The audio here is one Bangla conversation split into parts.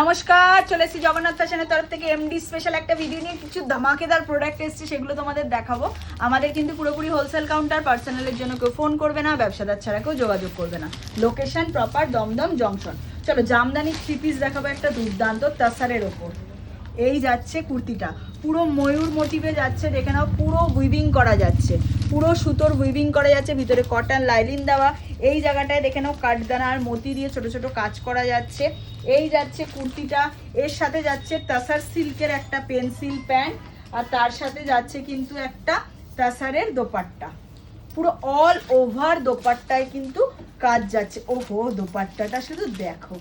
নমস্কার, চলে এসেছি জগন্নাথ ফ্যাশনের তরফ থেকে এমডি স্পেশাল একটা ভিডিও নিয়ে। কিছু ধামাকেদার প্রোডাক্ট এসেছে, সেগুলো তোমাদের দেখাবো। আমাদের কিন্তু পুরোপুরি হোলসেল কাউন্টার, পার্সোনালের জন্য কেউ ফোন করবে না, ব্যবসাদার ছাড়া কেউ যোগাযোগ করবে না। Location proper Dum Dum junction. চলো জামদানি 3 পিস দেখাবো একটা দুর্দান্ত তাসারের ওপর। এই যাচ্ছে কুর্তিটা, পুরো ময়ূর মোটিভে যাচ্ছে, দেখে নাও। পুরো উইভিং করা যাচ্ছে, পুরো সুতোর উইভিং করা যাচ্ছে, ভিতরে কটন লাইলিন দেওয়া। এই জায়গাটায় দেখে নাও কাঠদানা আর মতি দিয়ে ছোট ছোট কাজ করা যাচ্ছে। এই যাচ্ছে কুর্তিটা, এর সাথে যাচ্ছে তাসার সিল্কের একটা পেন্সিল প্যান্ট, আর তার সাথে যাচ্ছে কিন্তু একটা তাসারের দোপাট্টা। পুরো অল ওভার দোপাট্টায় কিন্তু কাজ যাচ্ছে। ওহো, দোপাট্টাটা শুধু দেখো,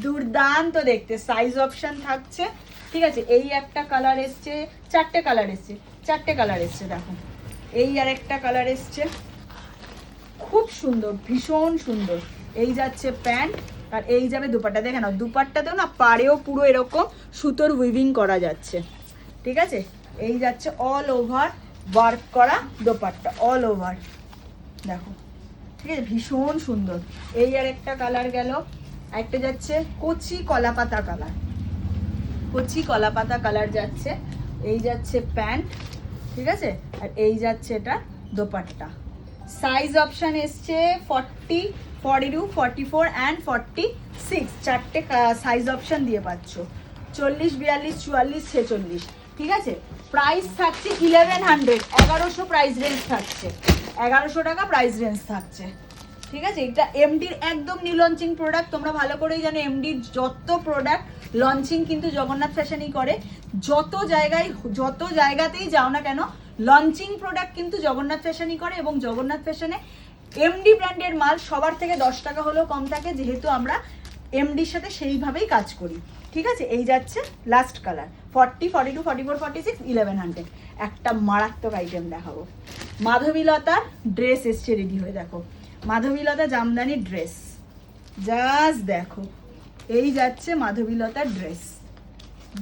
দুর্দান্ত দেখতে। সাইজ অপশন থাকছে, ঠিক আছে। এই একটা কালার এসছে, চারটে কালার এসছে, দেখো। এই আর একটা কালার এসছে, খুব সুন্দর, ভীষণ সুন্দর। এই যাচ্ছে প্যান্ট, আর এই যাবে দুপাট্টা। দেখে নাও, দুপাট্টাতেও না পাড়েও পুরো এরকম সুতোর উইভিং করা যাচ্ছে, ঠিক আছে। এই যাচ্ছে অল ওভার ওয়ার্ক করা দোপাট্টা, অল ওভার, দেখো, ঠিক আছে, ভীষণ সুন্দর। এই আর একটা কালার গেল, একটা যাচ্ছে কচি কলাপাতা কালার, কচি কলাপাতা কালার যাচ্ছে। এই যাচ্ছে প্যান্ট, ঠিক আছে, আর এই যাচ্ছে এটা দোপাট্টা। সাইজ অপশান এসছে 40, 42, 44 অ্যান্ড 46, চারটে সাইজ অপশান দিয়ে পাচ্ছ। 40, 42, 44, 46, ঠিক আছে। প্রাইস থাকছে 1100, 1100 প্রাইস রেঞ্জ থাকছে, 1100 টাকা প্রাইস রেঞ্জ থাকছে, ঠিক আছে। এটা এমডির একদম নিউ লঞ্চিং প্রোডাক্ট। তোমরা ভালো করেই জানো এমডির যত প্রোডাক্ট লঞ্চিং কিন্তু জগন্নাথ ফ্যাশনই করে। যত জায়গাতেই যাও না কেন, লঞ্চিং প্রোডাক্ট কিন্তু জগন্নাথ ফ্যাশনই করে। এবং জগন্নাথ ফ্যাশনে এমডি ব্র্যান্ডের মাল সবার থেকে 10 টাকা হলেও কম থাকে, যেহেতু আমরা এমডির সাথে সেইভাবেই কাজ করি, ঠিক আছে। এই যাচ্ছে লাস্ট কালার, 40, 42, 44, 46, 1100। একটা মারাত্মক আইটেম দেখাবো। মাধবীলতার ড্রেস এসছে রেডি হয়ে, দেখো। মাধবীলতা জামদানি ড্রেস, জাস্ট দেখো। এই যাচ্ছে মাধবীলতার ড্রেস,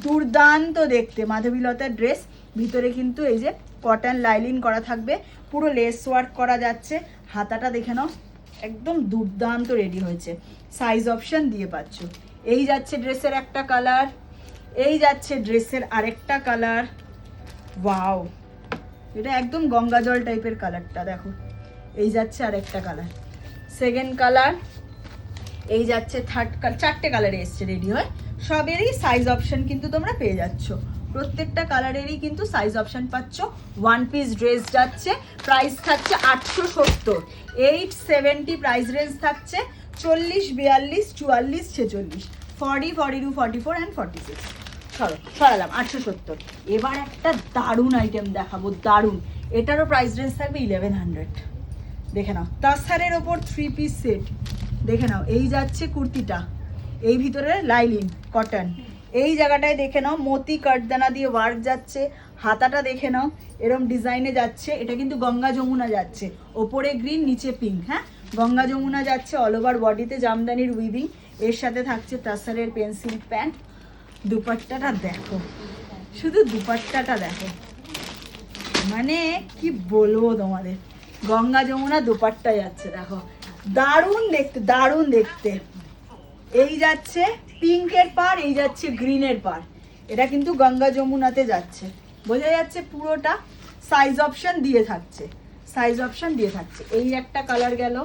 দুর্দান্ত দেখতে মাধবীলতার ড্রেস। ভিতরে কিন্তু এই যে কটন লাইলিন করা থাকবে, পুরো লেস ওয়ার্ক করা যাচ্ছে। হাতাটা দেখে নাও, একদম দুর্দান্ত রেডি হয়েছে। সাইজ অপশন দিয়ে পাচ্ছ। এই যাচ্ছে ড্রেসের একটা কালার, এই যাচ্ছে ড্রেসের আরেকটা কালার। ওয়াও, এটা একদম গঙ্গা জল টাইপের কালারটা, দেখো। এই যাচ্ছে আরেকটা কালার, সেকেন্ড কালার। এই যাচ্ছে থার্ড কালার। চারটে কালারে এসছে রেডি হয়। সবেরই সাইজ অপশন কিন্তু তোমরা পেয়ে যাচ্ছ, প্রত্যেকটা কালারেরই কিন্তু সাইজ অপশন পাচ্ছ। ওয়ান পিস ড্রেস যাচ্ছে, প্রাইস থাকছে 870, 870 প্রাইস রেঞ্জ থাকছে। 40, 42, 44, 46, 40, 42, 44 অ্যান্ড 46। সরালাম 870। এবার একটা দারুণ আইটেম দেখাবো, দারুণ। এটারও প্রাইস রেঞ্জ থাকবে 1100। দেখে নাও, তাসারের ওপর 3 পিস সেট, দেখে নাও। এই যাচ্ছে কুর্তিটা, এই ভিতরে লাইলিন কটন। এই জায়গাটায় দেখে নাও মতি কাঠদানা দিয়ে ওয়ার্ক যাচ্ছে। হাতাটা দেখে নাও, এরম ডিজাইনে যাচ্ছে। এটা কিন্তু গঙ্গা যমুনা যাচ্ছে, ওপরে গ্রিন নিচে পিঙ্ক। হ্যাঁ, গঙ্গা যমুনা যাচ্ছে। অল ওভার বডিতে জামদানির উইভিং, এর সাথে থাকছে তাসারের পেন্সিল প্যান্ট। দুপাট্টাটা দেখো, শুধু দুপাট্টাটা দেখো, মানে কি বলবো তোমাদের, গঙ্গা যমুনা দুপাট্টা যাচ্ছে, দেখো। দারুণ দেখতে, দারুণ দেখতে। এই যাচ্ছে পিঙ্কের পার, এই যাচ্ছে গ্রিনের পার। এটা কিন্তু গঙ্গা যমুনাতে যাচ্ছে, বোঝা যাচ্ছে পুরোটা। সাইজ অপশন দিয়ে থাকছে, সাইজ অপশন দিয়ে থাকছে। এই একটা কালার গেল,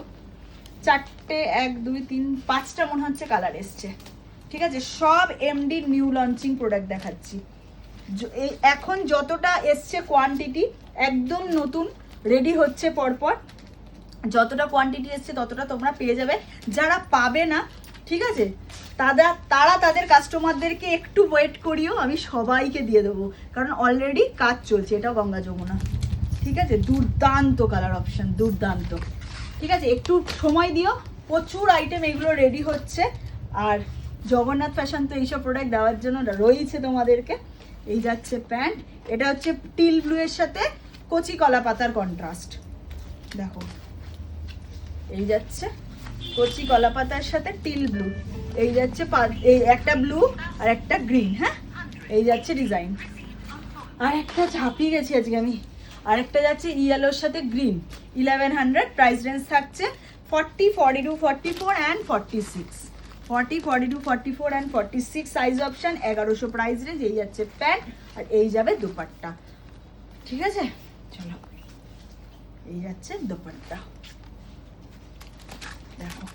চারটে, 1, 2, 3, 5টা মনে হচ্ছে কালার এসছে, ঠিক আছে। সব এমডির নিউ লঞ্চিং প্রোডাক্ট দেখাচ্ছি। এই এখন যতটা এসছে কোয়ান্টিটি একদম নতুন, রেডি হচ্ছে পরপর। যতটা কোয়ান্টিটি এসছে ততটা তোমরা পেয়ে যাবে। যারা পাবে না, ঠিক আছে, তারা তাদের কাস্টমারদেরকে একটু ওয়েট করিও, আমি সবাইকে দিয়ে দেবো, কারণ অলরেডি কাজ চলছে। এটাও গঙ্গা যমুনা, ঠিক আছে। দুর্দান্ত কালার অপশন, দুর্দান্ত, ঠিক আছে। একটু সময় দিও, প্রচুর আইটেম এগুলো রেডি হচ্ছে। আর জগন্নাথ ফ্যাশন তো এইসব প্রোডাক্ট দেওয়ার জন্য রয়েছে তোমাদেরকে। এই যাচ্ছে প্যান্ট, এটা হচ্ছে টিল ব্লু এর সাথে কচি কলা পাতার কন্ট্রাস্ট, দেখো। এই যাচ্ছে কচি কলা পাতার সাথে টিল ব্লু। এই যাচ্ছে এই একটা ব্লু আর একটা গ্রিন। হ্যাঁ, এই যাচ্ছে ডিজাইন। আর একটা ঝাঁপিয়ে গেছি আজকে আমি। আরেকটা যাচ্ছে ইয়েলোর সাথে গ্রিন, 1100 প্রাইস রেঞ্জ থাকছে। 40, 42, 44 and 46, 40, 42, 44 and 46 size option, 1100 price range. এই যাচ্ছে প্যান্ট আর এই যাবে দোপাট্টা, ঠিক আছে? চলো, এই যাচ্ছে দোপাট্টা, দেখো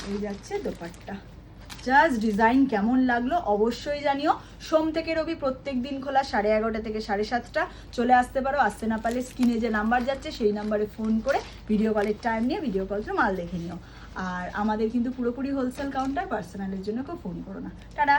এই যাচ্ছে দোপাট্টা। জাস্ট ডিজাইন কেমন লাগলো অবশ্যই জানিও। সোম থেকে রবি প্রত্যেক দিন খোলা 11:30 থেকে 7:30। চলে আসতে পারো, আসতে না পারলে স্ক্রিনে যে নাম্বার যাচ্ছে সেই নাম্বারে ফোন করে ভিডিও কলের টাইম নিয়ে ভিডিও কল করে মাল দেখে নিও। আর আমাদের কিন্তু পুরোপুরি হোলসেল কাউন্টার, পার্সোনালের জন্য কেউ ফোন করো না। টাটা।